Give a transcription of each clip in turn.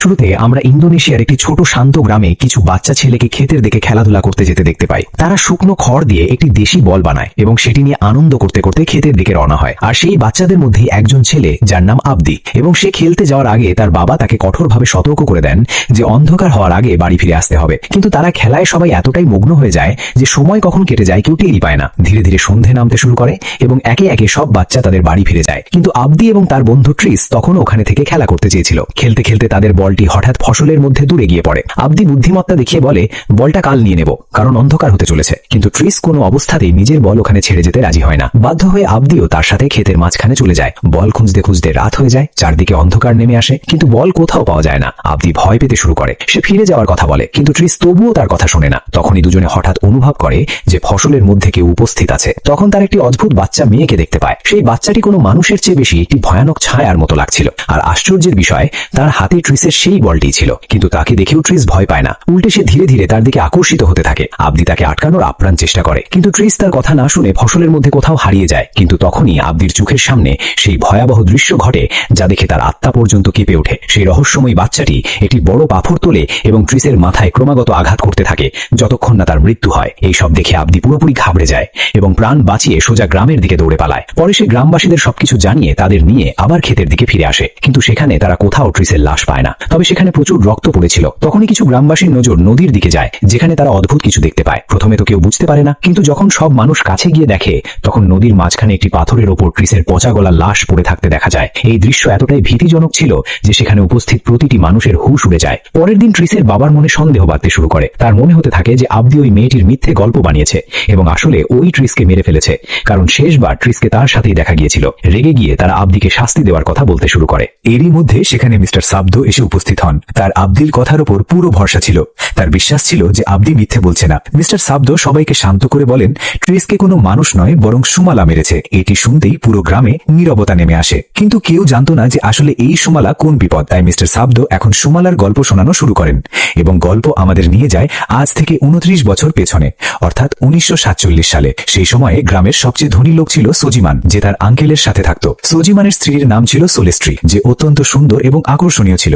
শুরুতে আমরা ইন্দোনেশিয়ার একটি ছোট শান্ত গ্রামে কিছু বাচ্চা ছেলেকে ক্ষেতের দিকে খেলাধুলা করতে যেতে দেখতে পাই। তারা শুকনো খড় দিয়ে একটি দেশি বল বানায় এবং সেটি নিয়ে আনন্দ করতে করতে ক্ষেতের দিকে রওনা হয়। আর সেই বাচ্চাদের মধ্যে একজন ছেলে যার নাম আবদি, এবং সে খেলতে যাওয়ার আগে তার বাবা তাকে কঠোরভাবে সতর্ক করে দেন যে অন্ধকার হওয়ার আগে বাড়ি ফিরে আসতে হবে। কিন্তু তারা খেলায় সবাই এতটাই মগ্ন হয়ে যায় যে সময় কখন কেটে যায় কেউ টেরই পায় না। ধীরে ধীরে সন্ধে নামতে শুরু করে এবং একে একে সব বাচ্চা তাদের বাড়ি ফিরে যায়। কিন্তু আবদি এবং তার বন্ধু ট্রিস তখন ওখানে থেকে খেলা করতে চেয়েছিল। খেলতে খেলতে তাদের বলটি হঠাৎ ফসলের মধ্যে দূরে গিয়ে পড়ে। আবদি বুদ্ধিমত্তা দেখিয়ে বলে, বলটা কাল নিয়ে নেব, কারণ অন্ধকার হতে চলেছে। কিন্তু ট্রিস কোনো অবস্থাতেই নিজের বল ওখানে ছেড়ে যেতে রাজি হয় না। বাধ্য হয়ে আবদিও তার সাথে ক্ষেতের মাঝখানে চলে যায়। বল খুঁজতে খুঁজতে রাত হয়ে যায়, চারদিকে অন্ধকার নেমে আসে, কিন্তু বল কোথাও পাওয়া যায় না। আবদি ভয় পেতে শুরু করে। সে ফিরে যাওয়ার কথা বলে, কিন্তু ট্রিস তবুও তার কথা শোনে না। তখনই দুজনে হঠাৎ অনুভব করে যে ফসলের মধ্যে কেউ উপস্থিত আছে। তখন তার একটি অদ্ভুত বাচ্চা মেয়েকে দেখতে পায়। সেই বাচ্চাটি কোনো মানুষের চেয়ে বেশি একটি ভয়ানক ছায়ার মতো লাগছিল। আর আশ্চর্যের বিষয়, তার হাতে ট্রিসের সেই বলটি ছিল। কিন্তু তাকে দেখেও ট্রিস ভয় পায় না, উল্টে সে ধীরে ধীরে তার দিকে আকর্ষিত হতে থাকে। আবদি তাকে আটকানোর আপ্রাণ চেষ্টা করে, কিন্তু ট্রিস তার কথা না শুনে ফসলের মধ্যে কোথাও হারিয়ে যায়। কিন্তু তখনই আবদির চোখের সামনে সেই ভয়াবহ দৃশ্য ঘটে, যা দেখে তার আত্মা পর্যন্ত কেঁপে ওঠে। সেই রহস্যময়ী বাচ্চাটি একটি বড় পাথর তোলে এবং ট্রিসের মাথায় ক্রমাগত আঘাত করতে থাকে যতক্ষণ না তার মৃত্যু হয়। এই সব দেখে আবদি পুরোপুরি ঘাবড়ে যায় এবং প্রাণ বাঁচিয়ে সোজা গ্রামের দিকে দৌড়ে পালায়। পরে সে গ্রামবাসীদের সবকিছু জানিয়ে তাদের নিয়ে আবার ক্ষেতের দিকে ফিরে আসে, কিন্তু সেখানে তারা কোথাও ট্রিসের লাশ পায় না। তবে সেখানে প্রচুর রক্ত পড়েছিল। তখনই কিছু গ্রামবাসীর নজর নদীর দিকে যায়, যেখানে তারা অদ্ভুত কিছু দেখতে পায়। প্রথমে তো কেউ বুঝতে পারে না, কিন্তু যখন সব মানুষ কাছে গিয়ে দেখে, তখন নদীর মাঝখানে একটি পাথরের ওপর ট্রিসের পচা গলা লাশ পড়ে থাকতে দেখা যায়। এই দৃশ্য এতটাই ভীতিজনক ছিল যে সেখানে উপস্থিত প্রতিটি মানুষের হুঁশ উড়ে যায়। পরের দিন ট্রিসের বাবার মনে সন্দেহ বাড়তে শুরু করে। তার মনে হতে থাকে যে আবদি ওই মেয়েটির মিথ্যে গল্প বানিয়েছে এবং আসলে ওই ট্রিসকে মেরে ফেলেছে, কারণ শেষবার ট্রিসকে তার সাথেই দেখা গিয়েছিল। রেগে গিয়ে তারা আবদিকে শাস্তি দেওয়ার কথা বলতে শুরু করে। এরই মধ্যে সেখানে মিস্টার সাবদো এসে উপস্থিত হন। তার আবদির কথার উপর পুরো ভরসা ছিল। তার বিশ্বাস ছিল যে আবদি মিথ্যে বলছে না। মিস্টার সাবদো সবাইকে শান্ত করে বলেন, ট্রিসকে কোনো মানুষ নয় বরং সুমালা মেরেছে। এটি শুনতেই পুরো গ্রামে নীরবতা নেমে আসে। কিন্তু কেউ জানতো না যে আসলে এই সুমালা কোন বিপদ। তাই মিস্টার সাবদো এখন সুমালার গল্প শোনানো শুরু করেন এবং গল্প আমাদের নিয়ে যায় আজ থেকে 29 বছর পেছনে, অর্থাৎ 1947 সালে। সেই সময়ে গ্রামের সবচেয়ে ধনী লোক ছিল সজিমান, যে তার আঙ্কেলের সাথে থাকত। সজিমানের স্ত্রীর নাম ছিল সোলেস্ট্রি, যে অত্যন্ত সুন্দর এবং আকর্ষণীয় ছিল।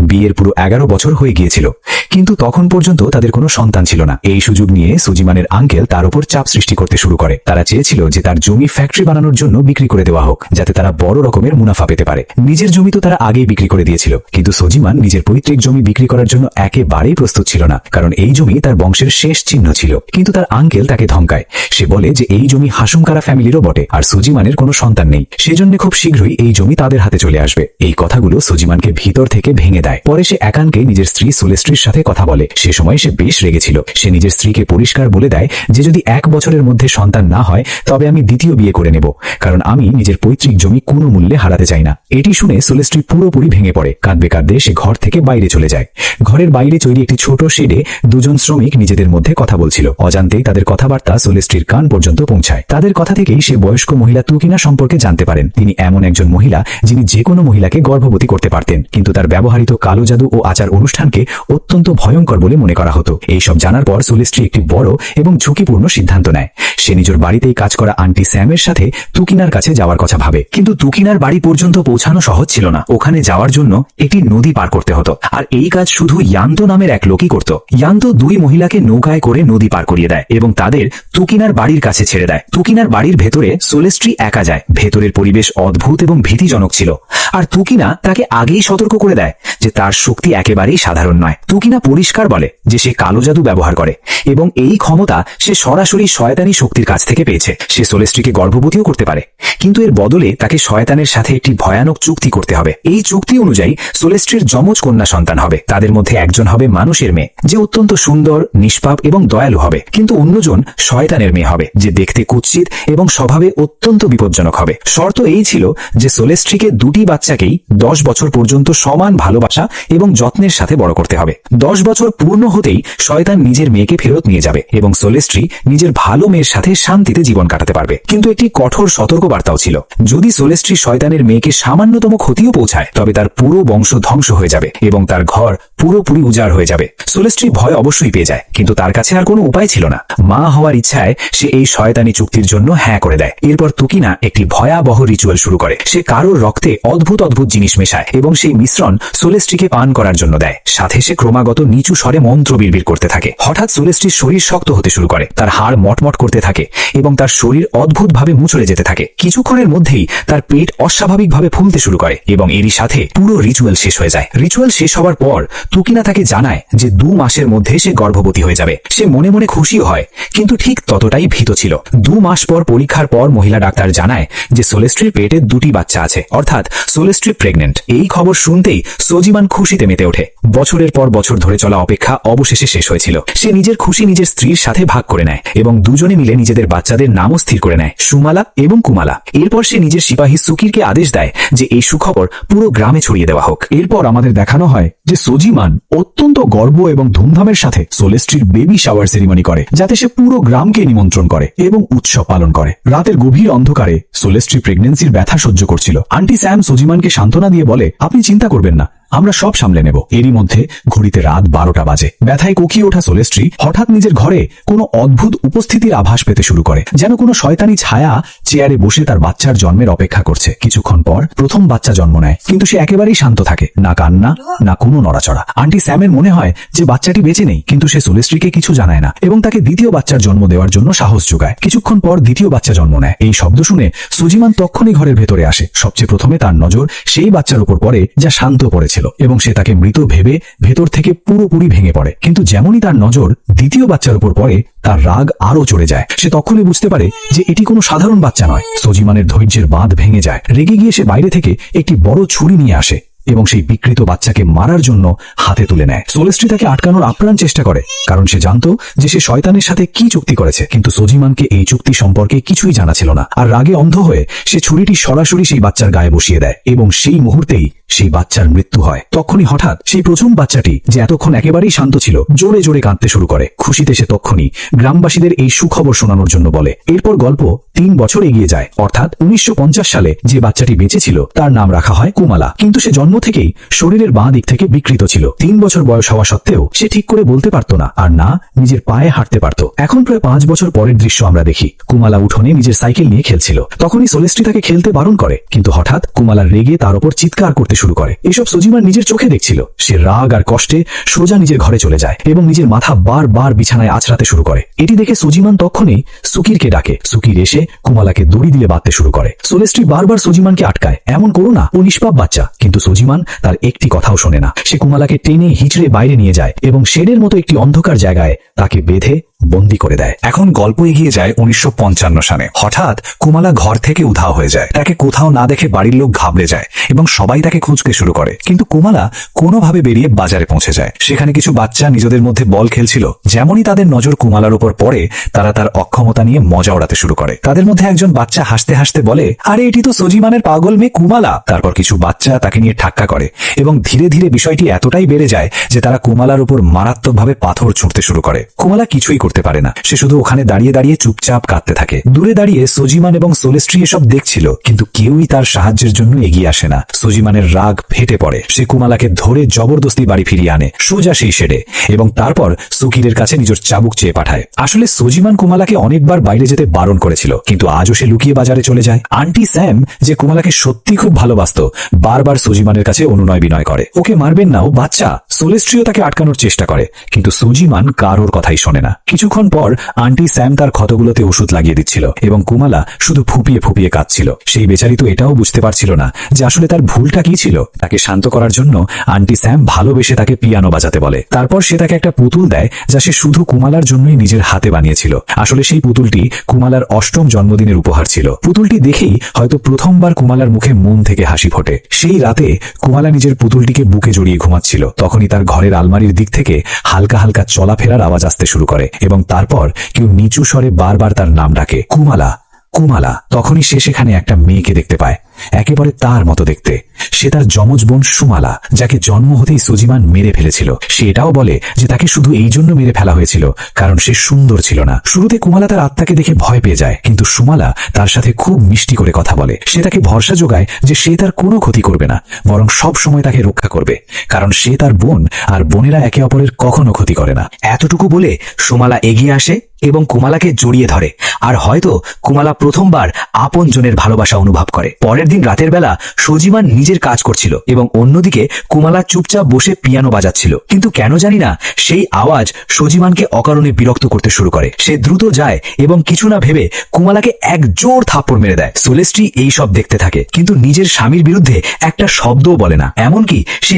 বিয়ের পুরো 11 বছর হয়ে গিয়েছিল, কিন্তু তখন পর্যন্ত তাদের কোনো সন্তান ছিল না। এই সুযোগ নিয়ে সজিমানের আঙ্কেল তার উপর চাপ সৃষ্টি করতে শুরু করে। তারা চেয়েছিল যে তার জমি ফ্যাক্টরি বানানোর জন্য বিক্রি করে দেওয়া হোক, যাতে তারা বড় রকমের মুনাফা পেতে পারে। নিজের জমি তো তারা আগেই বিক্রি করে দিয়েছিল, কিন্তু সজিমান নিজের পৈতৃক জমি বিক্রি করার জন্য একেবারেই প্রস্তুত ছিল না, কারণ এই জমি তার বংশের শেষ চিহ্ন ছিল। কিন্তু তার আঙ্কেল তাকে ধমকায়। সে বলে যে এই জমি হাসুমকারা ফ্যামিলিরও বটে, আর সজিমানের কোনো সন্তান নেই, সেজন্য খুব শীঘ্রই এই জমি তাদের হাতে চলে আসবে। এই কথাগুলো সজিমানকে ভিতর থেকে ভেঙে দেয়। পরে সে একান্তে নিজের স্ত্রী সোলেস্ট্রির সাথে কথা বলে। সে সময় সে বেশ রেগেছিল। সে নিজের স্ত্রীকে পরিষ্কার বলে দেয় যে যদি 1 বছরের মধ্যে সন্তান না হয় তবে আমি দ্বিতীয় বিয়ে করে নেব, কারণ আমি নিজের পৈতৃক জমি কোনো মূল্যে হারাতে চাই না। এটি শুনে সোলেস্ট্রি পুরোপুরি ভেঙে পড়ে। কাঁদবে কাঁদবে সে ঘর থেকে বাইরে চলে যায়। ঘরের বাইরে তৈরি একটি ছোট শেডে দুজন শ্রমিক নিজেদের মধ্যে কথা বলছিল। অজান্তেই তাদের কথাবার্তা সোলেস্ট্রির কান পর্যন্ত পৌঁছায়। তাদের কথা থেকেই সে বয়স্ক মহিলা তুকিনা সম্পর্কে জানতে পারেন। তিনি এমন একজন মহিলা যিনি যে কোনো মহিলাকে গর্ভবতী করতে পারতেন, কিন্তু তার ব্যবহৃত কালো জাদু ও আচার অনুষ্ঠানকে অত্যন্ত ভয়ঙ্কর বলে মনে করা হতো। এইসব জানার পর সোলেস্ট্রি একটি বড় এবং ঝুঁকিপূর্ণ সিদ্ধান্ত নেয়। সে নিজের বাড়িতেই কাজ করা আন্টি স্যামের সাথে তুকিনার কাছে যাওয়ার কথা ভাবে। কিন্তু তুকিনার বাড়ি পর্যন্ত পৌঁছানো সহজ ছিল না। ওখানে যাওয়ার জন্য একটি নদী পার করতে হতো, আর এই কাজ শুধু ইয়ান্তো নামের এক লোকই করত। ইয়ান্তো 2 মহিলাকে নৌকায় করে নদী পার করিয়ে দেয় এবং তাদের তুকিনার বাড়ির কাছে ছেড়ে দেয়। তুকিনার বাড়ির ভেতরে সোলেস্ট্রি একা যায়। ভেতরের পরিবেশ অদ্ভুত এবং ভীতিজনক ছিল, আর তুকিনা তাকে আগেই সতর্ক করে দেয় যে তার শক্তি একেবারেই সাধারণ নয়। তুকিনা পরিষ্কার বলে যে সে কালো জাদু ব্যবহার করে এবং এই ক্ষমতা সে সরাসরি শয়তানি শক্তির কাছ থেকে পেয়েছে। সে সোলেস্ট্রিকে গর্ভবতীও করতে পারে, কিন্তু এর বদলে তাকে শয়তানের সাথে একটি ভয়ানক চুক্তি করতে হবে। এই চুক্তি অনুযায়ী সোলেস্ট্রির যমজ কন্যা সন্তান হবে। তাদের মধ্যে একজন হবে মানুষের মেয়ে, যে অত্যন্ত সুন্দর, নিষ্পাপ এবং দয়ালু হবে, কিন্তু অন্যজন শয়তানের মেয়ে হবে, যে দেখতে কুৎসিত এবং স্বভাবে অত্যন্ত বিপজ্জনক হবে। শর্ত এই ছিল যে সোলেস্ট্রিকে 2টি বাচ্চাকেই 10 বছর পর্যন্ত সমান ভালোবাসা এবং যত্নের সাথে বড় করতে হবে। 10 বছর পূর্ণ হতেই শয়তান নিজের মেয়েকে ফেরত নিয়ে যাবে এবং সোলেস্ট্রি নিজের ভালো মেয়ের সাথে শান্তিতে জীবন কাটাতে পারবে। কিন্তু একটি কঠোর সতর্কবার্তাও ছিল, যদি সোলেস্ট্রি শয়তানের মেয়েকে সামান্যতম ক্ষতিও পৌঁছায় তবে তার পুরো বংশ ধ্বংস হয়ে যাবে এবং তার ঘর পুরোপুরি উজাড় হয়ে যাবে। সোলেস্ট্রি ভয় অবশ্যই পেয়ে যায়, কিন্তু তার কাছে আর কোনো উপায় ছিল না। মা হওয়ার ইচ্ছায় সে এই শয়তানি চুক্তির জন্য হ্যাঁ করে দেয়। এরপর তুকিনা একটি ভয়াবহ রিচুয়াল শুরু করে। সে কারোর রক্তে অদ্ভুত অদ্ভুত জিনিস মেশায় এবং সেই মিশ্রণ সোলেস্ট্রিকে পান করার জন্য দেয়। সাথে সে ক্রমাগত নিচু স্বরে মন্ত্র বিড়বিড় করতে থাকে। হঠাৎ সোলেস্ট্রির শরীর শক্ত হতে শুরু করে, তার হাড় মটমট করতে থাকে এবং তার শরীর অদ্ভুতভাবে মুচড়ে যেতে থাকে। কিছুক্ষণের মধ্যেই তার পেট অস্বাভাবিকভাবে ফুলতে শুরু করে এবং এরই সাথে পুরো রিচুয়াল শেষ হয়ে যায়। রিচুয়াল শেষ হওয়ার পর তুকিনা তাকে জানায় যে 2 মাসের মধ্যে সে গর্ভবতী হয়ে যাবে। সে মনে মনে খুশিও হয়, কিন্তু ঠিক ততটাই ভীত ছিল। 2 মাস পর পরীক্ষার পর মহিলা ডাক্তার জানায় যে সোলেস্ট্রির পেটে 2টি বাচ্চা আছে, অর্থাৎ সোলেস্ট্রি প্রেগনেন্ট। এই খবর শুনতেই সোজিমান খুশিতে মেতে ওঠে। বছরের পর বছর ধরে চলা অপেক্ষা অবশেষে শেষ হয়েছিল। সে নিজের খুশি নিজের স্ত্রীর সাথে ভাগ করে নেয় এবং দুজনে মিলে নিজেদের বাচ্চাদের নামও স্থির করে নেয়, সুমালা এবং কুমালা। এরপর সে নিজের সিপাহী সুকিরকে আদেশ দেয় যে এই সুখবর পুরো গ্রামে ছড়িয়ে দেওয়া হোক। এরপর আমাদের দেখানো হয় যে সোজিমান অত্যন্ত গর্ব এবং ধুমধামের সাথে সোলেস্ট্রির বেবি শাওয়ার সেরিমনি করে, যাতে সে পুরো গ্রামকে নিমন্ত্রণ করে এবং উৎসব পালন করে। রাতের গভীর অন্ধকারে সোলেস্ট্রি প্রেগন্যান্সির ব্যথা সহ্য করছিল। আন্টি স্যাম সোজিমানকে সান্ত্বনা দিয়ে বলে, আপনি চিন্তা করবেন না, আমরা সব সামলে নেব। এরই মধ্যে ঘড়িতে রাত 12টা বাজে। ব্যথায় কোকিয়ে ওঠা সোলেস্ট্রি হঠাৎ নিজের ঘরে কোনো অদ্ভুত উপস্থিতির আভাস পেতে শুরু করে, যেন কোনো শয়তানি ছায়া চেয়ারে বসে তার বাচ্চার জন্মের অপেক্ষা করছে। কিছুক্ষণ পর প্রথম বাচ্চা জন্ম নেয়, কিন্তু সে একেবারেই শান্ত থাকে, না কান্না না কোনো নড়াচড়া। আন্টি স্যামের মনে হয় যে বাচ্চাটি বেঁচে নেই, কিন্তু সে সোলেস্ট্রিকে কিছু জানায় না এবং তাকে দ্বিতীয় বাচ্চার জন্ম দেওয়ার জন্য সাহস যোগায়। কিছুক্ষণ পর দ্বিতীয় বাচ্চা জন্ম নেয়। এই শব্দ শুনে সুজিমান তখনই ঘরের ভেতরে আসে। সবচেয়ে প্রথমে তার নজর সেই বাচ্চার উপর পড়ে যা শান্ত পড়েছিল এবং সে তাকে মৃত ভেবে ভেতর থেকে পুরোপুরি ভেঙে পড়ে। কিন্তু যেমনই তার নজর দ্বিতীয় বাচ্চার উপর পড়ে, তার রাগ আরো চড়ে যায়। সে তখনই বুঝতে পারে যে এটি কোনো সাধারণ বাচ্চা নয়। সোজিমানের ধৈর্যের বাঁধ ভেঙে যায়। রেগে গিয়ে সে বাইরে থেকে একটি বড় ছুরি নিয়ে আসে এবং সেই বিকৃত বাচ্চাকে মারার জন্য হাতে তুলে নেয়। সোলেস্ট্রি তাকে আটকানোর আপ্রাণ চেষ্টা করে, কারণ সে জানত যে সে শয়তানের সাথে কি চুক্তি করেছে। কিন্তু সোজিমানকে এই চুক্তি সম্পর্কে কিছুই জানা ছিল না। আর রাগে অন্ধ হয়ে সে ছুরিটি সরাসরি সেই বাচ্চার গায়ে বসিয়ে দেয় এবং সেই মুহূর্তেই সেই বাচ্চার মৃত্যু হয়। তখনই হঠাৎ সেই প্রথম বাচ্চাটি, যে এতক্ষণ একেবারেই শান্ত ছিল, জোরে জোরে কাঁদতে শুরু করে। খুশিতে সে তখনই গ্রামবাসীদের এই সুখবর শোনানোর জন্য বলে। এরপর গল্প 3 বছর এগিয়ে যায়, অর্থাৎ 1950 সালে যে বাচ্চাটি বেঁচে ছিল তার নাম রাখা হয় কুমালা। কিন্তু সে জন্ম থেকেই শরীরের বাঁ দিক থেকে বিকৃত ছিল। 3 বছর বয়স হওয়া সত্ত্বেও সে ঠিক করে বলতে পারত না, আর না নিজের পায়ে হাঁটতে পারত। এখন প্রায় 5 বছর পরের দৃশ্য আমরা দেখি। কুমালা উঠোনে নিজের সাইকেল নিয়ে খেলছিল। তখনই সোলেস্ট্রি তাকে খেলতে বারণ করে, কিন্তু হঠাৎ কুমালার রেগে তার উপর চিৎকার করতে শুরু করে। এসব সোজিমান নিজের চোখে দেখছিল। সে রাগ আর কষ্টে সোজা নিজের ঘরে চলে যায় এবং নিজের মাথা বারবার বিছানায় আছড়াতে শুরু করে। এটি দেখে সোজিমান তখনই সুকিরকে ডাকে। সুকির এসে কুমালাকে দড়ি দিয়ে বাঁধতে শুরু করে। সোলেস্ট্রি বারবার সোজিমানকে আটকায়, এমন করো না, ও নিষ্পাপ বাচ্চা। কিন্তু সোজিমান তার একটি কথাও শোনে না। সে কুমালাকে টেনে হিচড়ে বাইরে নিয়ে যায় এবং শেডের মতো একটি অন্ধকার জায়গায় তাকে বেঁধে বন্দী করে দেয়। এখন গল্প এগিয়ে যায় 1955 সালে। হঠাৎ কুমালা ঘর থেকে উধাও হয়ে যায়। তাকে কোথাও না দেখে বাড়ির লোক ঘাবড়ে যায় এবং সবাই তাকে খুঁজতে শুরু করে। কিন্তু কুমালা কোনোভাবে বেরিয়ে বাজারে পৌঁছে যায়। সেখানে কিছু বাচ্চা নিজেদের মধ্যে বল খেলছিল। যেমনই তাদের নজর কুমালার উপর পড়ে, তারা তার অক্ষমতা নিয়ে মজা ওড়াতে শুরু করে। তাদের মধ্যে একজন বাচ্চা হাসতে হাসতে বলে, আরে এটি তো সোজিমানের পাগল মেয়ে কুমালা। তারপর কিছু বাচ্চা তাকে নিয়ে ঠাট্টা করে এবং ধীরে ধীরে বিষয়টি এতটাই বেড়ে যায় যে তারা কুমালার উপর মারাত্মকভাবে পাথর ছুঁড়তে শুরু করে। কুমালা কিছুই করতে পারে না। সে শুধু ওখানে দাঁড়িয়ে দাঁড়িয়ে চুপচাপ কাঁদতে থাকে। দূরে দাঁড়িয়ে সোজিমান এবং সোলেস্ট্রি এসব দেখছিল, কিন্তু কেউই তার সাহায্যের জন্য এগিয়ে আসে না। সোজিমানের রাগ ফেটে পড়ে। সে কুমালাকে ধরে জবরদস্তি বাড়ি ফিরিয়ে আনে, সোজা সেই শেডে, এবং তারপর সুকিরের কাছে নিজের চাবুক চেয়ে পাঠায়। আসলে সোজিমান কুমালাকে অনেকবার বাইরে যেতে বারণ করেছিল, কিন্তু আজও সে লুকিয়ে বাজারে চলে যায়। আন্টি স্যাম, যে কুমালাকে সত্যি খুব ভালোবাসত, বারবার সোজিমানের কাছে অনুনয় বিনয় করে, ওকে মারবেন না, ও বাচ্চা। সোলেস্ট্রিও তাকে আটকানোর চেষ্টা করে, কিন্তু সোজিমান কারোর কথাই শোনে না। কিছুক্ষণ পর আন্টি স্যাম তার ক্ষতগুলোতে ওষুধ লাগিয়ে দিচ্ছিল এবং কুমালা শুধু ফুপিয়ে ফুপিয়ে কাঁদছিল। সেই বেচারি তো এটাও বুঝতে পারছিল না যে আসলে তার ভুলটা কি ছিল। তাকে শান্ত করার জন্য আন্টি স্যাম ভালোবেসে তাকে পিয়ানো বাজাতে বলে। তারপর সে তাকে একটা পুতুল দেয় যা সে শুধু কুমালার জন্যই নিজের হাতে বানিয়েছিল। আসলে সেই পুতুলটি কুমালার 8ম জন্মদিনের উপহার ছিল। পুতুলটি দেখেই হয়তো প্রথমবার কুমালার মুখে মন থেকে হাসি ফোটে। সেই রাতে কুমালা নিজের পুতুলটিকে বুকে জড়িয়ে ঘুমাচ্ছিল। তখনই তার ঘরের আলমারির দিক থেকে হালকা হালকা চলাফেরার আওয়াজ আসতে শুরু করে এবং তারপর কেউ নিচু স্বরে বারবার তার নাম ডাকে, কুমালা, কুমালা। তখনই সে সেখানে একটা মেয়েকে দেখতে পায়। একেবারে তার মতো দেখতে। সে তার যমজ বোন সুমালা, যাকে জন্ম হতেই সোজিমান মেরে ফেলেছিল। সে এটাও বলে যে তাকে শুধু এই জন্য মেরে ফেলা হয়েছিল কারণ সে সুন্দর ছিল না। শুরুতে কুমালা তার আত্মাকে দেখে ভয় পেয়ে যায়, কিন্তু সুমালা তার সাথে খুব মিষ্টি করে কথা বলে। সে তাকে ভরসা যোগায় যে সে তার কোনো ক্ষতি করবে না, বরং সব সময় তাকে রক্ষা করবে, কারণ সে তার বোন, আর বোনেরা একে অপরের কখনো ক্ষতি করে না। এতটুকু বলে সুমালা এগিয়ে আসে এবং কুমালাকে জড়িয়ে ধরে, আর হয়তো কুমালা প্রথমবার আপনজনের ভালোবাসা অনুভব করে। পরের দিন রাতের বেলা সোজিমান নিজের কাজ করছিল এবং অন্যদিকে কুমালা চুপচাপ বসে পিয়ানো বাজাচ্ছিল, কিন্তু কেন জানি না সেই আওয়াজ সোজিমানকে অকারণে বিরক্ত করতে শুরু করে। সে দ্রুত যায় এবং কিছু না ভেবে কুমালাকে এক জোর থাপ্পড় মেরে দেয়। সোলেস্ট্রি এই সব দেখতে থাকে, কিন্তু নিজের স্বামীর বিরুদ্ধে একটা শব্দও বলে না। এমনকি সে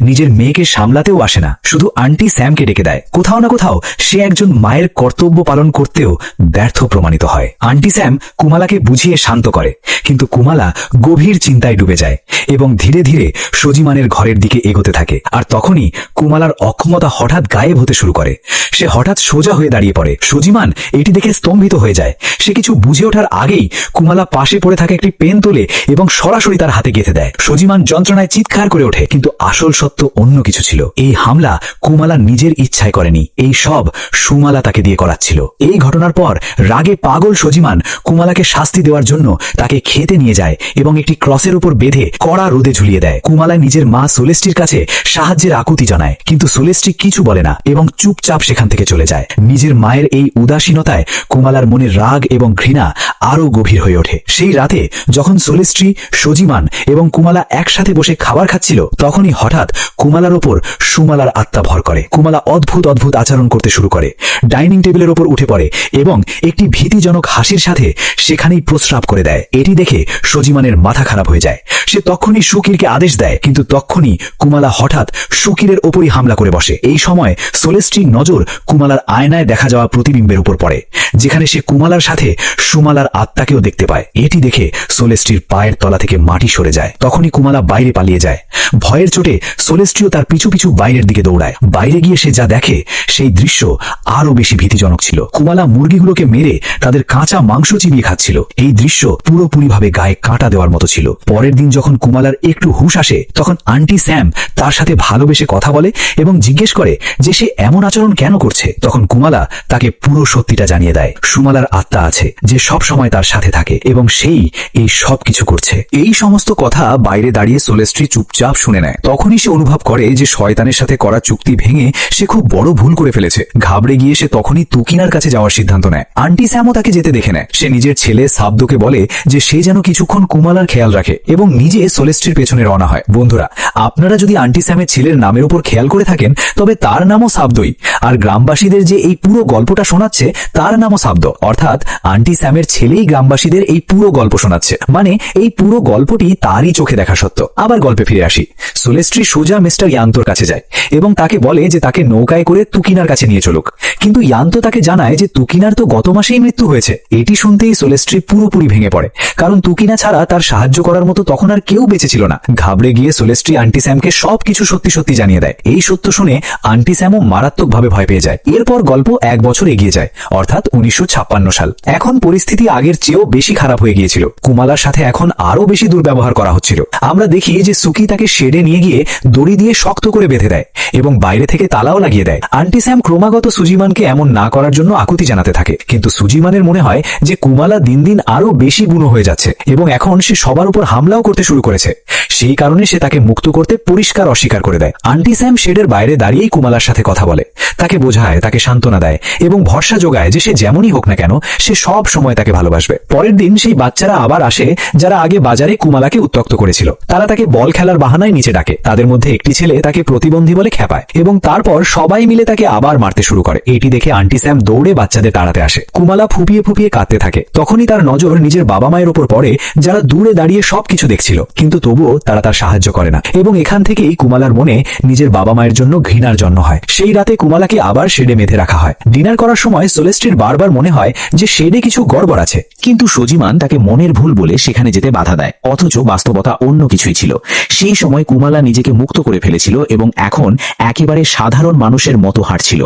নিজের মেয়েকে সামলাতেও আসে না, শুধু আন্টি স্যামকে ডেকে দেয়। কোথাও না কোথাও সে একজন মায়ের কর্তব্য পালন করতেও ব্যর্থ প্রমাণিত হয়। আন্টি স্যাম কুমালাকে বুঝিয়ে শান্ত করে, কিন্তু কুমালা গভীর চিন্তায় ডুবে যায় এবং ধীরে ধীরে সোজিমানের ঘরের দিকে এগোতে থাকে। আর তখনই কুমালার অক্ষমতা হঠাৎ গায়েব হতে শুরু করে। সে হঠাৎ সোজা হয়ে দাঁড়িয়ে পড়ে। সোজিমান এটি দেখে স্তম্ভিত হয়ে যায়। সে কিছু বুঝে ওঠার আগেই কুমালা পাশে পড়ে থাকা একটি পেন তোলে এবং সরাসরি তার হাতে গেঁথে দেয়। সোজিমান যন্ত্রণায় চিৎকার করে ওঠে, কিন্তু আসল সত্য অন্য কিছু ছিল। এই হামলা কুমালা নিজের ইচ্ছায় করেনি, এই সব সুমালা তাকে দিয়ে করাচ্ছিল। এই ঘটনার পর রাগে পাগল সোজিমান কুমালাকে শাস্তি দেওয়ার জন্য তাকে খেতে নিয়ে যায় এবং একটি ক্রসের উপর বেঁধে কড়া রোদে ঝুলিয়ে দেয়। কুমালা নিজের মা সোলেস্ট্রির কাছে সাহায্যের আকুতি জানায়, কিন্তু সোলেস্ট্রি কিছু বলে না এবং চুপচাপ সেখান থেকে চলে যায়। নিজের মায়ের এই উদাসীনতায় কুমালার মনে রাগ এবং ঘৃণা আরো গভীর হয়ে ওঠে। সেই রাতে যখন সোলেস্ট্রি, সোজিমান এবং কুমালা একসাথে বসে খাবার খাচ্ছিল, তখনই হঠাৎ কুমালার ওপর সুমালার আত্মা ভর করে। কুমালা অদ্ভুত আচরণ করতে শুরু করে, ডাইনিং টেবিলের ওপর উঠে পড়ে এবং একটি ভীতিজনক হাসির সাথে সেখানেই প্রস্রাব করে দেয়। এটি দেখে সোজিমানের মাথা খারাপ হয়ে যায়। সে তখনই সুকিরকে আদেশ দেয়, কিন্তু তখনই কুমালা হঠাৎ সুকিরের ওপরই হামলা করে বসে। এই সময় সোলেস্ট্রির নজর কুমালার আয়নায় দেখা যাওয়া প্রতিবিম্বের উপর পড়ে, যেখানে সে কুমালার সাথে সুমালার আত্মাকেও দেখতে পায়। এটি দেখে সোলেস্ট্রির পায়ের তলা থেকে মাটি সরে যায়। তখনই কুমালা বাইরে পালিয়ে যায়। ভয়ের চোটে সোলেস্ট্রিও তার পিছু পিছু বাইরের দিকে দৌড়ায়। বাইরে গিয়ে সে যা দেখে সেই দৃশ্য আরো বেশি ভীতিজনক ছিল। কুমালা মুরগিগুলোকে মেরে তাদের কাঁচা মাংস চিবিয়ে খাচ্ছিল। এই দৃশ্য পুরোপুরিভাবে গায়ে কাঁটা দেওয়ার মতো ছিল। পরের দিন যখন কুমালার একটু হুঁশ আসে, তখন আন্টি স্যাম তার সাথে ভালোবেসে কথা বলে এবং জিজ্ঞেস করে যে সে এমন আচরণ কেন করছে। তখন কুমালা তাকে পুরো সত্যিটা জানিয়ে দেয়। সুমালার আত্মা আছে যে সব সময় তার সাথে থাকে এবং সেই এই সব কিছু করছে। এই সমস্ত কথা বাইরে দাঁড়িয়ে সোলেস্ট্রি চুপচাপ শুনে নেয়। তখনই সে অনুভব করে যে শয়তানের সাথে করা চুক্তি ভেঙে সে খুব বড় ভুল করে ফেলেছে। ঘাবড়ে গিয়ে সে তখনই তুকিনার কাছে যাওয়ার সিদ্ধান্ত নেয়। আন্টি স্যামও তাকে যেতে দেখে নেয়। সে নিজের ছেলে সাবদোকে বলে যে সে যেন কিছুক্ষণ কুমালার খেয়াল রাখে এবং নিজে সোলেস্ট্রির পেছনে রওনা হয়। বন্ধুরা, আপনারা যদি আন্টি স্যামের ছেলের নামের উপর খেয়াল করে থাকেন, তবে তার নামও সাবদোই, আর গ্রামবাসীদের যে এই পুরো গল্পটা শোনাচ্ছে তার নামও সাবদো। অর্থাৎ আন্টি স্যামের ছেলেই গ্রামবাসীদের এই পুরো গল্প শোনাচ্ছে, মানে এই পুরো গল্পটি তারই চোখে দেখা সত্য। আবার গল্পে ফিরে আসি। সোলেস্ট্রি সোজা মিস্টার ইয়ান্তোর কাছে যায় এবং তাকে বলে যে তাকে নৌকায় করে তুকিনার কাছে নিয়ে চলুক, কিন্তু ইয়ান্ত তাকে জানায় যে তুকিনার তো গত মাসেই মৃত্যু হয়েছে। এটি শুনতেই সোলেস্ট্রি পুরোপুরি ভেঙে পড়ে, কারণ তুকিনা ছাড়া তার সাহায্য করার মতো তখন আর কেউ বেঁচে ছিল না। ঘাবড়ে গিয়ে সোলেস্ট্রি আন্টি স্যামকে সবকিছু সত্যি জানিয়ে দেয়। এই সত্য শুনে আন্টি স্যামও মারাত্মকভাবে ভয় পেয়ে যায়। এরপর গল্প এক বছর এগিয়ে যায়, অর্থাৎ 1956 সাল। এখন পরিস্থিতি আগের চেয়েও বেশি খারাপ হয়ে গিয়েছিল। কুমালার সাথে এখন আরো বেশি দুর্ব্যবহার করা হচ্ছিল। আমরা দেখি যে সুকি তাকে শেডে নিয়ে গিয়ে দড়ি দিয়ে শক্ত করে বেঁধে দেয় এবং বাইরে থেকে তালাও লাগিয়ে দেয়। আন্টি স্যাম ক্রমাগত সুজিমানকে এমন না করার জন্য আকুতি জানাতে থাকে, কিন্তু সুজিমানের মনে হয় যে কুমালা দিন দিন আরো বেশি বুনো হয়ে যাচ্ছে এবং এখন সে সবার উপর হামলাও করতে শুরু করেছে। সেই কারণে সে তাকে মুক্ত করতে পরিষ্কার অস্বীকার করে দেয়। আন্টি স্যাম শেডের বাইরে দাঁড়িয়েই কুমালার সাথে কথা বলে, তাকে বোঝায়, তাকে সান্ত্বনা দেয় এবং ভরসা যোগায় যে সে যেমনই হোক না কেন সে সব সময় তাকে ভালোবাসবে। পরের দিন সেই বাচ্চারা আবার আসে যারা আগে বাজারে কুমালাকে উত্ত্যক্ত করেছিল। তারা তাকে বল খেলার বাহানায় নিচে ডাকে। তাদের মধ্যে একটি ছেলে তাকে প্রতিবন্ধী বলে খেপায় এবং তারপর সবাই মিলে তাকে আবার মারতে শুরু করে। এটি দেখে আন্টি স্যাম দৌড়ে বাচ্চাদের তাড়াতে আসে। কুমালা ফুপিয়ে কাঁদতে থাকে। তখনই তার নজর নিজের বাবা মায়ের উপর পড়ে, যারা দূরে দাঁড়িয়ে সবকিছু দেখছিল, কিন্তু তবুও তারা তার সাহায্য করে না এবং এখান থেকেই কুমালার মনে নিজের বাবা মায়ের জন্য ঘৃণার জন্ম হয়। সেই রাতে কুমালাকে আবার শেডে বেঁধে রাখা হয়। ডিনার করার সময় সোলেস্ট্রির বারবার মনে হয় যে শেডে কিছু গড়বড় আছে, কিন্তু সোজিমান তাকে মনের ভুল বলে সেখানে যেতে বাধা দেয়। অথচ বাস্তবতা অন্য কিছুই ছিল। সেই সময় কুমালা নিজেকে মুক্ত করে ফেলেছিল এবং এখন একেবারে সাধারণ মানুষের মতো হাঁটছিল।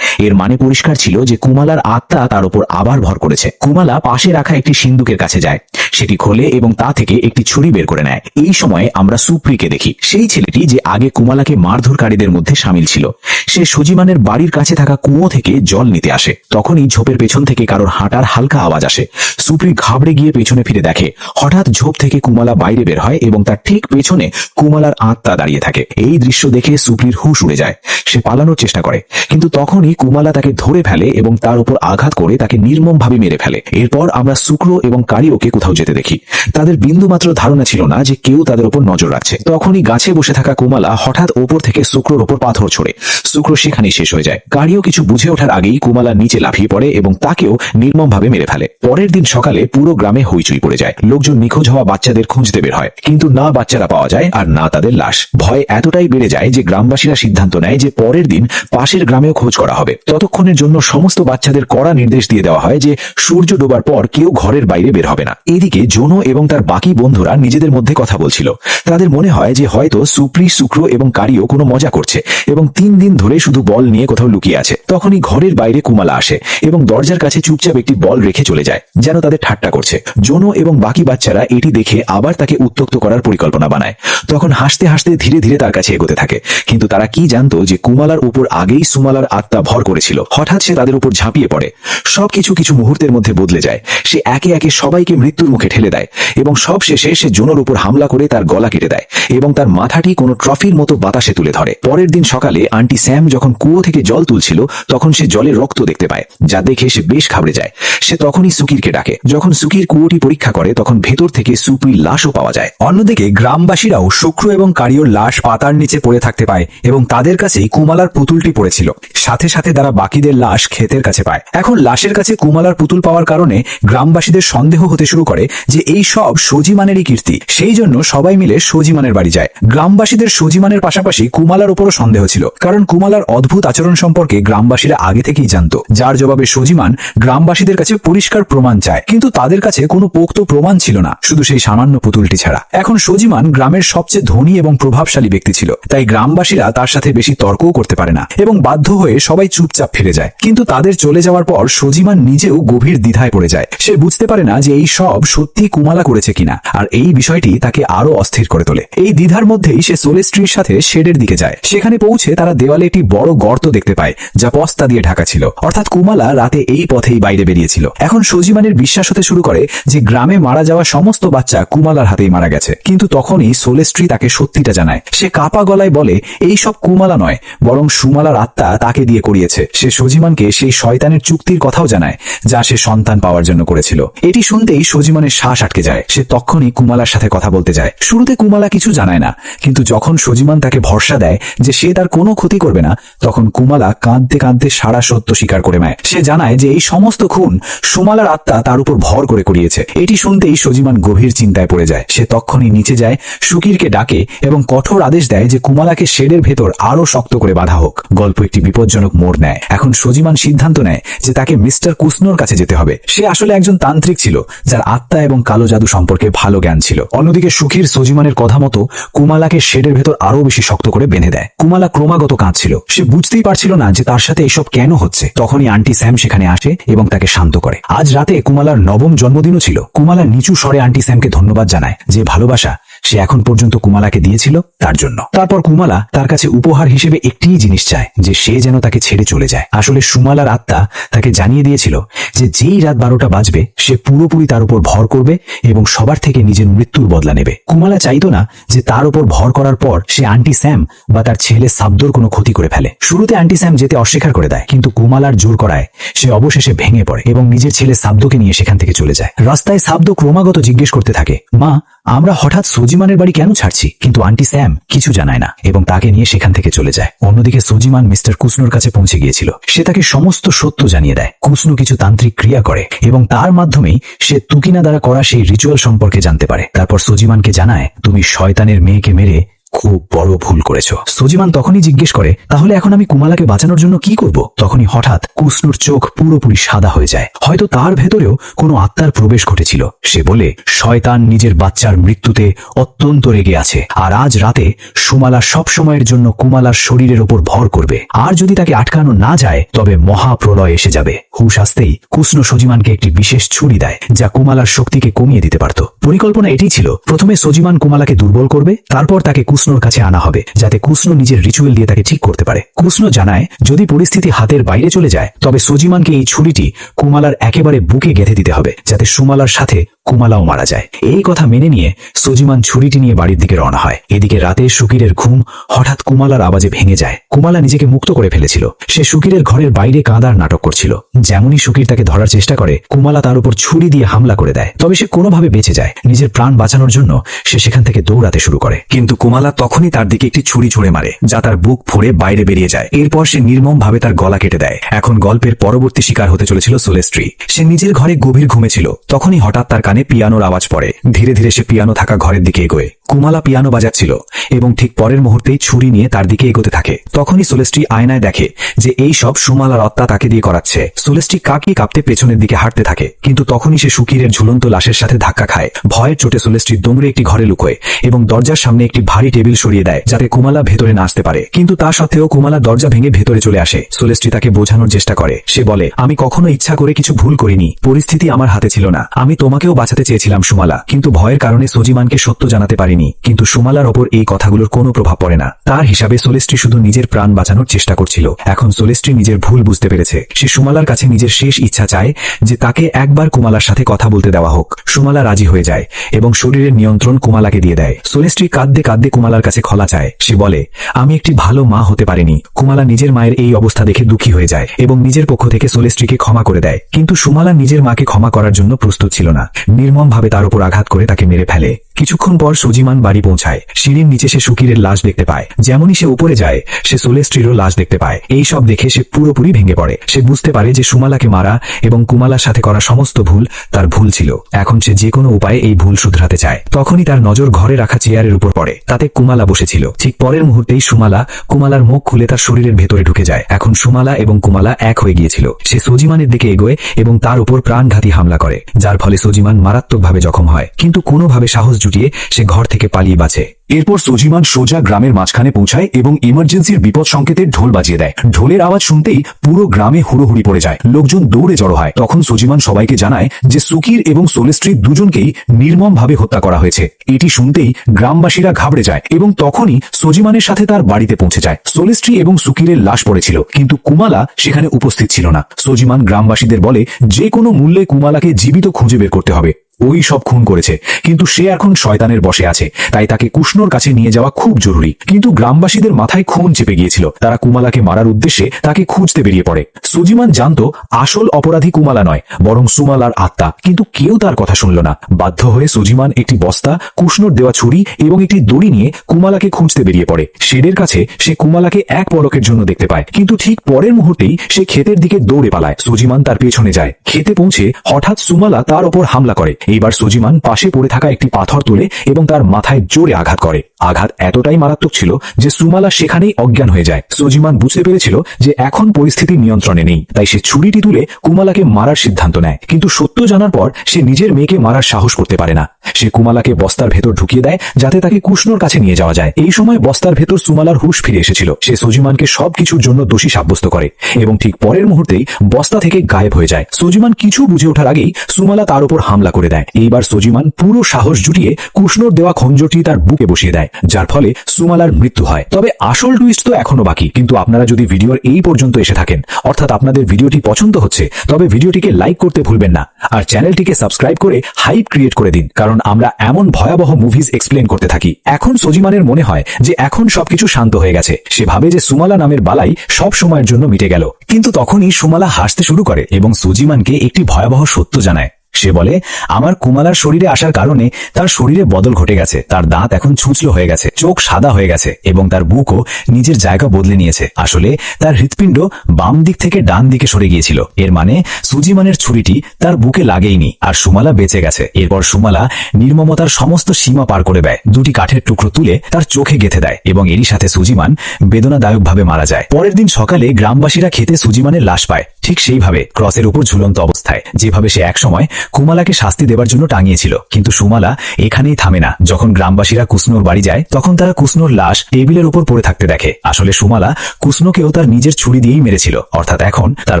এর মানে পরিষ্কার ছিল যে কুমালার আত্মা তার উপর আবার ভর করেছে। কুমালা পাশে রাখা একটি সিন্দুকের কাছে যায়, সেটি খোলে এবং তা থেকে একটি ছুরি বের করে নেয়। এই সময়ে আমরা সুপ্রিকে দেখি, সেই ছেলেটি যে আগে কুমালাকে মারধরকারীদের মধ্যে সামিল ছিল। সে সজিমানের বাড়ির কাছে থাকা কুয়ো থেকে জল নিতে আসে। তখনই ঝোপের পেছন থেকে কারোর হাঁটার হালকা আওয়াজ আসে। সুপ্রি ঘাবড়ে গিয়ে পেছনে ফিরে দেখে হঠাৎ ঝোপ থেকে কুমালা বাইরে বের হয় এবং তার ঠিক পেছনে কুমালার আত্মা দাঁড়িয়ে থাকে। এই দৃশ্য দেখে সুপ্রির হুঁশ উড়ে যায়। সে পালানোর চেষ্টা করে, কিন্তু তখনই কুমালা তাকে ধরে ফেলে এবং তার উপর আঘাত করে তাকে নির্মমভাবে মেরে ফেলে। এরপর আমরা শুক্র এবং কারিওকে কোথাও যেতে দেখি। তাদের বিন্দুমাত্র ধারণা ছিল না যে কেউ তাদের উপর নজর রাখছে। তখনই গাছে বসে থাকা কুমালা হঠাৎ ওপর থেকে শুক্রর ওপর পাথর ছোড়ে। শুক্র সেখানেই শেষ হয়ে যায়। কারিও কিছু বুঝে ওঠার আগেই কুমালা নিচে লাফিয়ে পড়ে এবং তাকেও নির্মমভাবে মেরে ফেলে। পরের দিন সকালে পুরো গ্রামে হইচই পড়ে যায়। লোকজন নিখোঁজ হওয়া বাচ্চাদের খুঁজতে বের হয়, কিন্তু না বাচ্চারা পাওয়া যায় আর না তাদের লাশ। ভয় এতটাই বেড়ে যায় যে গ্রামবাসীরা সিদ্ধান্ত নেয় যে পরের দিন পাশের গ্রামেও খোঁজ করা হবে। ততক্ষণের জন্য সমস্ত বাচ্চাদের কড়া নির্দেশ দিয়ে দেওয়া হয় যে সূর্য ডোবার পর কেউ ঘরের বাইরে বের হবে না। এদিকে জোনো এবং তার বাকি বন্ধুরা নিজেদের মধ্যে কথা বলছিল। তাদের মনে হয় যে হয়তো সুপ্রি, শুক্র এবং কারিও কোনো মজা করছে এবং 3 দিন ধরে শুধু বল নিয়ে কোথাও লুকিয়ে আছে। তখনই ঘরের বাইরে কুমালা আসে এবং দরজার কাছে চুপচাপ একটি বল রেখে চলে যায়, যেন তাদের ঠাট্টা করছে। জোনো এবং বাকি বাচ্চারা এটি দেখে আবার তাকে উত্ত্যক্ত করার পরিকল্পনা বানায়। তখন হাসতে হাসতে ধীরে ধীরে তার কাছে এগোতে থাকে, কিন্তু তারা কি জানতো যে কুমালার উপর আগেই সুমালার আত্মা ভর করেছিল। হঠাৎ সে তাদের উপর ঝাঁপিয়ে পড়ে। সবকিছু কিছু মুহূর্তের মধ্যে বদলে যায়। সে একে একে সবাইকে মৃত্যুর মুখে ঠেলে দেয় এবং সব শেষে সে জোনোর উপর হামলা করে তার গলা কেটে দেয় এবং তার মাথাটি কোনো ট্রফির মতো বাতাসে তুলে ধরে। পরের দিন সকালে আন্টি স্যাম যখন কুয়ো থেকে জল তুলছিল, তখন সে জলে রক্ত দেখতে পায়, যা দেখে সে বেশ ঘাবড়ে যায়। সে তখনই সুকিরকে ডাকে। যখন সুকির কুয়োটি পরীক্ষা করে, তখন ভেতর থেকে সুপ্রির লাশও পাওয়া যায়। অন্যদিকে গ্রামবাসীরাও শুক্র এবং কারিওর লাশ পাতার নিচে পড়ে থাকতে পায় এবং তাদের কাছেই কুমালার পুতুলটি পড়েছিল। সাথে সাথে তারা বাকিদের লাশ ক্ষেতের কাছে পায়। এখন লাশের কাছে কুমালার পুতুল পাওয়ার কারণে গ্রামবাসীদের সন্দেহ হতে শুরু করে যে এই সব সজিমানেরই কীর্তি। সেই জন্য সবাই মিলে সজিমানের বাড়ি যায়। গ্রামবাসীদের সজিমানের পাশাপাশি কুমালার উপরও সন্দেহ ছিল, কারণ কুমালার অদ্ভুত আচরণ সম্পর্কে গ্রামবাসীরা আগে থেকেই জানত। যার জবাবে সজিমান গ্রামবাসীদের কাছে পরিষ্কার প্রমাণ চায়, কিন্তু তাদের কাছে কোনো পোক্ত প্রমাণ ছিল না, শুধু সেই সামান্য পুতুলটি ছাড়া। এখন সজিমান গ্রামের সবচেয়ে ধনী এবং প্রভাবশালী ব্যক্তি ছিল, তাই গ্রামবাসীরা তার সাথে বেশি তর্কও করতে পারে না এবং বাধ্য হয়ে সবাই চুপচাপ ফিরে যায়। কিন্তু তাদের চলে যাওয়ার পর সজিমান নিজেও গভীর দ্বিধায় পড়ে যায়। সে বুঝতে পারে না যে এই সব সত্যি কুমালা করেছে কিনা, আর এই বিষয়টি তাকে আরো অস্থির করে তোলে। এই দ্বিধার মধ্যেই সে সোলেস্ট্রির সাথে শেডের দিকে যায়। সেখানে পৌঁছে তারা দেওয়ালে একটি বড় গর্ত দেখতে পায়, যা বস্তা দিয়ে ঢাকা ছিল। অর্থাৎ কুমালা রাতে এই পথেই বাইরে বেরিয়েছিল। এখন সজিমানের বিশ্বাস হতে শুরু করে যে গ্রামে মারা যাওয়া সমস্ত বাচ্চা কুমালার হাতেই মারা গেছে। কিন্তু তখনই সোলেস্ট্রি তাকে সত্যিটা জানায়। সে কাপা গলায় বলে এই সব কুমালা নয়, বরং সুমালার আত্মা তাকে দিয়ে করিয়েছে। সে সজিমানকে সেই শয়তানের চুক্তির কথাও জানায়, যা সে সন্তান পাওয়ার জন্য করেছিল। এটি শুনতেই সজিমানের শ্বাস আটকে যায়। সে তখনই কুমালার সাথে কথা বলতে যায়। শুরুতে কুমালা কিছু জানায় না, কিন্তু যখন সজিমান তাকে ভরসা দেয় যে সে তার কোনো ক্ষতি করবে না, তখন কুমালা কাঁদতে কাঁদতে সারা সত্য স্বীকার করে নেয়। সে জানায় যে এই সমস্ত খুন সুমালার আত্মা তার উপর ভর করে করিয়েছে। এটি শুনতেই সজিমান গভীর চিন্তায় পড়ে যায়। সে তখনই নিচে যায়, সুকিরকে ডাকে এবং কঠোর আদেশ দেয় যে কুমালাকে শেডের ভেতর আরো শক্ত করে বাঁধা হোক। গল্প একটি বিপজ্জনক মোড় নেয়। এখন সজিমান সিদ্ধান্ত নেয় যে তাকে মিস্টার কুসনোর কাছে যেতে হবে। সে আসলে একজন তান্ত্রিক ছিল, যার আত্মা এবং কালো জাদু সম্পর্কে ভালো জ্ঞান ছিল। অন্যদিকে সুখীর সজিমানের কথা মতো কুমালাকে শেডের ভেতর আরো বেশি শক্ত করে বেঁধে দেয়। কুমালা ক্রমাগত কাঁদছিল। সে বুঝতেই পারছিল না যে তার সাথে এসব কেন হচ্ছে। তখনই আন্টি স্যাম সেখানে আসে এবং তাকে শান্ত করে। আজ রাতে কুমালার 9ম জন্মদিনও ছিল। কুমালা নিচু স্বরে আন্টি স্যামকে ধন্যবাদ জানায় যে ভালোবাসা সে এখন পর্যন্ত কুমালাকে দিয়েছিল তার জন্য। তারপর কুমালা তার কাছে উপহার হিসেবে একটিই জিনিস চায়, যে সে যেন তাকে ছেড়ে চলে যায়। আসলে সুমালার আত্মা তাকে জানিয়ে দিয়েছিল যে যেই রাত 12টা বাজবে সে পুরোপুরি তার উপর ভর করবে এবং সবার থেকে নিজের মৃত্যুর বদলা নেবে। কুমালা চাইতো না যে তার উপর ভর করার পর সে আন্টি স্যাম বা তার ছেলে সাবদোর কোনো ক্ষতি করে ফেলে। শুরুতে আন্টি স্যাম যেতে অস্বীকার করে দেয়, কিন্তু কুমালার জোর করায় সে অবশেষে ভেঙে পড়ে এবং নিজের ছেলে সাবদোকে নিয়ে সেখান থেকে চলে যায়। রাস্তায় সাবদো ক্রমাগত জিজ্ঞেস করতে থাকে, মা, আমরা হঠাৎ সজিমানের বাড়ি কেন ছাড়ছি? কিন্তু আন্টি স্যাম কিছু জানায় না এবং তাকে নিয়ে সেখান থেকে চলে যায়। অন্যদিকে সজিমান মিস্টার কুসনোর কাছে পৌঁছে গিয়েছিল। সে তাকে সমস্ত সত্য জানিয়ে দেয়। কুসনো কিছু তান্ত্রিক ক্রিয়া করে এবং তার মাধ্যমেই সে তুকিনা দ্বারা করা সেই রিচুয়াল সম্পর্কে জানতে পারে। তারপর সজিমানকে জানায়, তুমি শয়তানের মেয়েকে মেরে খুব বড় ভুল করেছো। সুজিমান তখনই জিজ্ঞেস করে, তাহলে এখন আমি কুমালাকে বাঁচানোর জন্য কি করব? তখনই হঠাৎ কুষ্ণুর চোখ পুরোপুরি সাদা হয়ে যায়। হয়তো তার ভেতরেও কোনো আত্মার প্রবেশ ঘটেছিল। সে বলে, শয়তান নিজের বাচ্চার মৃত্যুতে অত্যন্ত রেগে আছে, আর আজ রাতে সুমালা সব সময়ের জন্য কুমালার শরীরের ওপর ভর করবে। আর যদি তাকে আটকানো না যায় তবে মহাপ্রলয় এসে যাবে। হুশ আসতেই কুষ্ণ সজিমানকে একটি বিশেষ ছুরি দেয়, যা কুমালার শক্তিকে কমিয়ে দিতে পারত। পরিকল্পনা এটাই ছিল, প্রথমে সজিমান কুমালাকে দুর্বল করবে, তারপর তাকে কুষ্ণর কাছে আনা হবে, যাতে কুষ্ণ নিজের রিচুয়াল দিয়ে তাকে ঠিক করতে পারে। কুষ্ণ জানায়, যদি পরিস্থিতি হাতের বাইরে চলে যায় তবে সজিমানকে এই ছুরিটি কুমালার একেবারে বুকে গেঁথে দিতে হবে, যাতে সুমালার সাথে কুমালাও মারা যায়। এই কথা মেনে নিয়ে সজিমান ছুরিটি নিয়ে বাড়ির দিকে রওনা হয়। এদিকে রাতে সুকিরের ঘুম হঠাৎ কুমালার আওয়াজে ভেঙে যায়। কুমালা নিজেকে মুক্ত করে ফেলেছিল। সে সুকিরের ঘরের বাইরে কাঁদার নাটক করছিল। যেমনই সুকির তাকে ধরার চেষ্টা করে, কুমালা তার উপর ছুরি দিয়ে হামলা করে দেয়। তবে সে কোনোভাবে বেঁচে যায়। নিজের প্রাণ বাঁচানোর জন্য সে সেখান থেকে দৌড়াতে শুরু করে, কিন্তু কুমালা তখনই তার দিকে একটি ছুরি ছুঁড়ে মারে, যা তার বুক ফুঁড়ে বাইরে বেরিয়ে যায়। এরপর সে নির্মমভাবে তার গলা কেটে দেয়। এখন গল্পের পরবর্তী শিকার হতে চলেছিল সোলেস্ট্রি। সে নিজের ঘরে গভীর ঘুমেছিল। তখনই হঠাৎ তার কানে পিয়ানোর আওয়াজ পড়ে। ধীরে ধীরে সে পিয়ানো থাকা ঘরের দিকে এগোয়। কুমালা পিয়ানো বাজাচ্ছিল এবং ঠিক পরের মুহূর্তেই ছুরি নিয়ে তার দিকে এগোতে থাকে। তখনই সোলেস্ট্রি আয়নায় দেখে যে এই সব সুমালার আত্মা তাকে দিয়ে করাচ্ছে। সোলেস্ট্রি কাঁপিয়ে কাঁপতে পেছনের দিকে হাঁটতে থাকে, কিন্তু তখনই সে সুকিরের ঝুলন্ত লাশের সাথে ধাক্কা খায়। ভয়ের চোটে সোলেস্ট্রি দৌড়ে একটি ঘরে লুকোয় এবং দরজার সামনে একটি ভারী টেবিল সরিয়ে দেয়, যাতে কুমালা ভেতরে না আসতে পারে। কিন্তু তা সত্ত্বেও কুমালা দরজা ভেঙে ভেতরে চলে আসে। সোলেস্ট্রি তাকে বোঝানোর চেষ্টা করে। সে বলে, আমি কখনো ইচ্ছা করে কিছু ভুল করিনি। পরিস্থিতি আমার হাতে ছিল না। আমি তোমাকেও বাঁচাতে চেয়েছিলাম সুমালা, কিন্তু ভয়ের কারণে সজিমানকে সত্য জানাতে পারিনি। কিন্তু সুমালার ওপর এই কথাগুলোর কোনো প্রভাব পড়ে না। তার হিসাবে সোলেস্ট্রি শুধু নিজের প্রাণ বাঁচানোর চেষ্টা করছিল। এখন সোলেস্ট্রি নিজের ভুল বুঝতে পেরেছে। সে সুমালার কাছে নিজের শেষ ইচ্ছা চায় যে তাকে একবার কুমালার সাথে কথা বলতে দেওয়া হোক। সুমালা রাজি হয়ে যায় এবং শরীরের নিয়ন্ত্রণ কুমালাকে দিয়ে দেয়। সোলেস্ট্রি কাঁদতে কাঁদতে কুমালার কাছে ক্ষমা চায়। সে বলে, আমি একটি ভালো মা হতে পারিনি। কুমালা নিজের মায়ের এই অবস্থা দেখে দুঃখী হয়ে যায় এবং নিজের পক্ষ থেকে সোলেস্ট্রিকে ক্ষমা করে দেয়। কিন্তু সুমালা নিজের মাকে ক্ষমা করার জন্য প্রস্তুত ছিল না। নির্মমভাবে তার উপর আঘাত করে তাকে মেরে ফেলে। কিছুক্ষণ পর সজিমান বাড়ি পৌঁছায়। সিঁড়ির নিচে সে সুকিরের লাশ দেখতে পায়। যেমনই সে উপরে যায়, সে সোলেস্ট্রিরও লাশ দেখতে পায়। এই সব দেখে সে পুরোপুরি ভেঙে পড়ে। সে বুঝতে পারে যে সুমালাকে মারা এবং কুমালার সাথে করা সমস্ত ভুল তার ভুল ছিল। এখন সে যে কোনো উপায়ে এই ভুল শুধরাতে চায়। তখনই তার নজর ঘরে রাখা চেয়ারের উপর পড়ে। তাতে কুমালা বসেছিল। ঠিক পরের মুহূর্তেই সুমালা কুমালার মুখ খুলে তার শরীরের ভেতরে ঢুকে যায়। এখন সুমালা এবং কুমালা এক হয়ে গিয়েছিল। সে সজিমানের দিকে এগোয় এবং তার উপর প্রাণঘাতী হামলা করে, যার ফলে সজিমান মারাত্মকভাবে জখম হয়। কিন্তু কোনোভাবে সাহস জুটিয়ে সে ঘর থেকে পালিয়ে বাঁচে। এরপর সজিমান সোজা গ্রামের মাঝখানে পৌঁছায় এবং ইমার্জেন্সির বিপদ সংকেতের ঢোল বাজিয়ে দেয়। ঢোলের আওয়াজ শুনতেই পুরো গ্রামে হুড়োহুড়ি পড়ে যায়। লোকজন দৌড়ে জড়ো হয়। তখন সজিমান সবাইকে জানায় যে সুকির এবং সোলেস্ট্রি দুজনকেই নির্মমভাবে হত্যা করা হয়েছে। এটি শুনতেই গ্রামবাসীরা ঘাবড়ে যায় এবং তখনই সজিমানের সাথে তার বাড়িতে পৌঁছে যায়। সোলেস্ট্রি এবং সুকিরের লাশ পড়েছিল, কিন্তু কুমালা সেখানে উপস্থিত ছিল না। সজিমান গ্রামবাসীদের বলে, যে কোনো মূল্যে কুমালাকে জীবিত খুঁজে বের করতে হবে। ওই সব খুন করেছে, কিন্তু সে এখন শয়তানের বশে আছে, তাই তাকে কুষ্ণর কাছে নিয়ে যাওয়া খুব জরুরি। কিন্তু গ্রামবাসীদের মাথায় খুন চেপে গিয়েছিল। তারা কুমালাকে মারার উদ্দেশ্যে তাকে খুঁজতে বেরিয়ে পড়ে। সজিমান জানতো আসল অপরাধী কুমালা নয়, বরং সুমালার আত্মা, কিন্তু কেউ তার কথা শুনল না। বাধ্য হয়ে সজিমান একটি বস্তা, কুষ্ণর দেওয়া ছুরি এবং একটি দড়ি নিয়ে কুমালাকে খুঁজতে বেরিয়ে পড়ে। শেডের কাছে সে কুমালাকে এক পলকের জন্য দেখতে পায়, কিন্তু ঠিক পরের মুহূর্তেই সে ক্ষেতের দিকে দৌড়ে পালায়। সজিমান তার পেছনে যায়। খেতে পৌঁছে হঠাৎ সুমালা তার ওপর হামলা করে। এইবার সজিমান পাশে পড়ে থাকা একটি পাথর তোলে এবং তার মাথায় জোরে আঘাত করে। আঘাত এতটাই মারাত্মক ছিল যে সুমালা সেখানেই অজ্ঞান হয়ে যায়। সজিমান বুঝতে পেরেছিল যে এখন পরিস্থিতি নিয়ন্ত্রণে নেই, তাই সে ছুরিটি তুলে কুমালাকে মারার সিদ্ধান্ত নেয়। কিন্তু সত্য জানার পর সে নিজের মেয়েকে মারার সাহস করতে পারে না। সে কুমালাকে বস্তার ভেতর ঢুকিয়ে দেয়, যাতে তাকে কুষ্ণর কাছে নিয়ে যাওয়া যায়। এই সময় বস্তার ভেতর সুমালার হুঁশ ফিরে এসেছিল। সে সজিমানকে সবকিছুর জন্য দোষী সাব্যস্ত করে এবং ঠিক পরের মুহূর্তেই বস্তা থেকে গায়েব হয়ে যায়। সজিমান কিছু বুঝে ওঠার আগেই সুমালা তার উপর হামলা করে দেয়। এইবার সজিমান পুরো সাহস জুটিয়ে কুষ্ণর দেওয়া খঞ্জরটি তার বুকে বসিয়ে দেয়, যার ফলে সুমালার মৃত্যু হয়। তবে আসল টুইস্ট তো এখনো বাকি। কিন্তু আপনারা যদি ভিডিওর এই পর্যন্ত এসে থাকেন, অর্থাৎ আপনাদের ভিডিওটি পছন্দ হচ্ছে, তবে ভিডিওটিকে লাইক করতে ভুলবেন না আর চ্যানেলটিকে সাবস্ক্রাইব করে হাইপ ক্রিয়েট করে দিন, কারণ আমরা এমন ভয়াবহ মুভিজ এক্সপ্লেন করতে থাকি। এখন সজিমানের মনে হয় যে এখন সবকিছু শান্ত হয়ে গেছে। সে ভাবে যে সুমালা নামের বালাই সব সময়ের জন্য মিটে গেল। কিন্তু তখনই সুমালা হাসতে শুরু করে এবং সজিমানকে একটি ভয়াবহ সত্য জানায়। সে বলে, আমার কুমালার শরীরে আসার কারণে তার শরীরে বদল ঘটে গেছে। তার দাঁত এখন ছুঁচলো হয়ে গেছে, চোখ সাদা হয়ে গেছে এবং তার বুকও নিজের জায়গা বদলে নিয়েছে। আসলে তার হৃৎপিণ্ড বাম দিক থেকে ডান দিকে সরে গিয়েছিল। এর মানে সুজিমানের ছুরিটি তার বুকে লাগেইনি আর সুমালা বেঁচে গেছে। এরপর সুমালা নির্মমতার সমস্ত সীমা পার করে দেয়, দুটি কাঠের টুকরো তুলে তার চোখে গেঁথে দেয় এবং এরই সাথে সুজিমান বেদনাদায়কভাবে মারা যায়। পরের দিন সকালে গ্রামবাসীরা খেতে সুজিমানের লাশ পায়, ঠিক সেইভাবে ক্রসের উপর ঝুলন্ত অবস্থায়, যেভাবে সে একসময় কুমালাকে শাস্তি দেবার জন্য টাঙিয়েছিল। কিন্তু সুমালা এখানেই থামে না। যখন গ্রামবাসীরা কুসনোর বাড়ি যায় তখন তারা কুসনোর লাশ টেবিলের উপর পড়ে থাকতে দেখে। আসলে সুমালা কুসনোকেও তার নিজের ছুরি দিয়েই মেরেছিল, অর্থাৎ এখন তার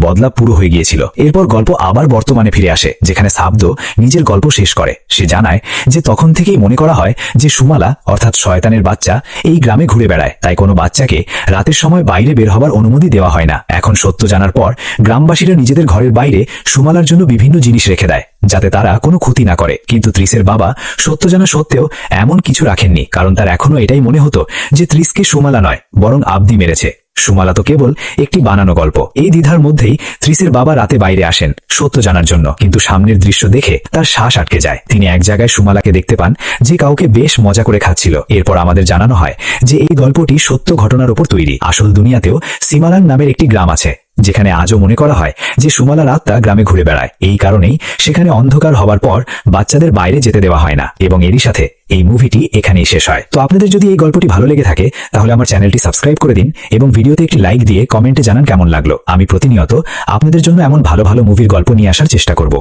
বদলা পুরো হয়ে গিয়েছিল। এরপর গল্প আবার বর্তমানে ফিরে আসে, যেখানে সাব্দ নিজের গল্প শেষ করে। সে জানায় যে তখন থেকেই মনে করা হয় যে সুমালা অর্থাৎ শয়তানের বাচ্চা এই গ্রামে ঘুরে বেড়ায়, তাই কোনো বাচ্চাকে রাতের সময় বাইরে বের হবার অনুমতি দেওয়া হয় না। এখন সত্য জানার পর গ্রামবাসীরা নিজেদের ঘরের বাইরে সুমালার জন্য বিভিন্ন জিনিস রেখে দেয় যাতে তারা কোনো ক্ষতি না করে। কিন্তু ত্রিসের বাবা সত্য জানা সত্ত্বেও এমন কিছু রাখেননি, কারণ তার এখনো এটাই মনে হতো যে ত্রিসকে সুমালা নয় বরং আব্দি মেরেছে। সুমালা তো কেবল একটি বানানো গল্প। এই দ্বিধার মধ্যেই ত্রিসের বাবা রাতে বাইরে আসেন সত্য জানার জন্য, কিন্তু সামনের দৃশ্য দেখে তার শ্বাস আটকে যায়। তিনি এক জায়গায় সুমালাকে দেখতে পান যে কাউকে বেশ মজা করে খাচ্ছিল। এরপর আমাদের জানানো হয় যে এই গল্পটি সত্য ঘটনার উপর তৈরি। আসল দুনিয়াতেও সিমালাং নামের একটি গ্রাম আছে, যেখানে আজও মনে করা হয় যে সুমালার আত্মা গ্রামে ঘুরে বেড়ায়। এই কারণেই সেখানে অন্ধকার হবার পর বাচ্চাদের বাইরে যেতে দেওয়া হয় না। এবং এরই সাথে এই মুভিটি এখানেই শেষ হয়। তো আপনাদের যদি এই গল্পটি ভালো লেগে থাকে তাহলে আমার চ্যানেলটি সাবস্ক্রাইব করে দিন এবং ভিডিওতে একটি লাইক দিয়ে কমেন্টে জানান কেমন লাগলো। আমি প্রতিনিয়ত আপনাদের জন্য এমন ভালো ভালো মুভির গল্প নিয়ে আসার চেষ্টা করব।